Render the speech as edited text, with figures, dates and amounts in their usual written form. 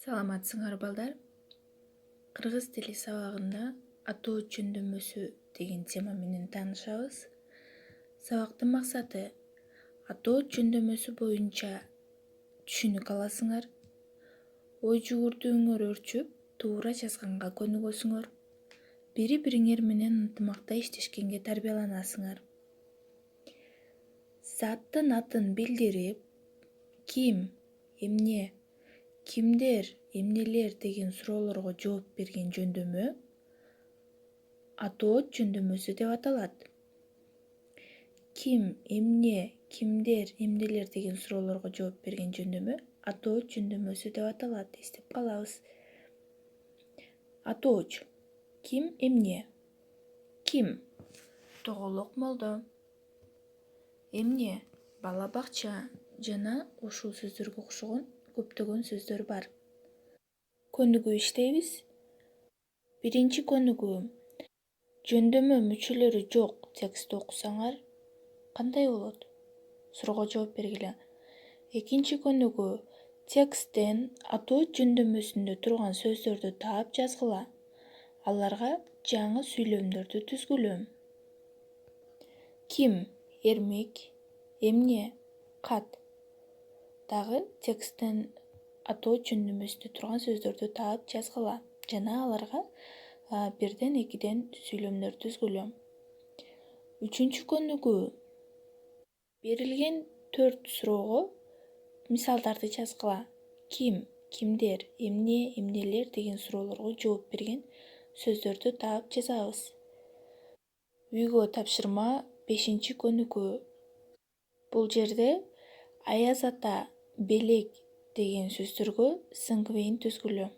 Саламатсыңар балдар. Кыргыз тили сабагында атоо жөндөмөсү деген тема менен таанышабыз. Сабактын максаты атоо жөндөмөсү боюнча түшүнүк аласыңар, ой жүгүртүүңөр өрчүп, туура жазганга көнүгөсүңөр, бири-бириңер менен ынтымакта иштешкенге тарбияланасыңар. Заттын атын билдирип, ким, эмне, кимдер, эмнелер деген суроолорго жооп берген жөндөмө атоо жөндөмөсү деп аталат. Ким, эмне, кимдер, эмнелер деген суроолорго жооп берген жөндөмө атоо жөндөмөсү деп аталат. Эстеп калабыз. Атооч: ким, эмне. Ким: тоголок молдо. Эмне: бала бакча жана ушул сөздөргө окшогон көптөгөн сөздөр бар. Көнүгүү иштейбиз. Биринчи көнүгүү: жөндөмө мүчөлөрү жок текстти окусаңар кандай болот? Суроого жооп бергиле. Экинчи көнүгүү: тексттен атоо жөндөмөсүндө турган сөздөрдү таап жазгыла. Аларга жаңы сүйлөмдөрдү түзгүлө. Ким: эрмек, эмне, кат. Дагы тексттен атоо жөндөмөсүндө турган сөздөрдү таап жазгыла жана аларга бирден экиден сүйлөмдөр түзгүлө. Үчүнчү көнүгүү: берилген 4 суроого мисалдарды жазгыла. Ким, кимдер, эмне, эмнелер деген суроолорго жооп берген сөздөрдү таап жазабыз. Үйгө тапшырма 5-чи көнүгүү. Бул жерде аяз ата, белек деген сөздөргө сингвейн түзгүлө.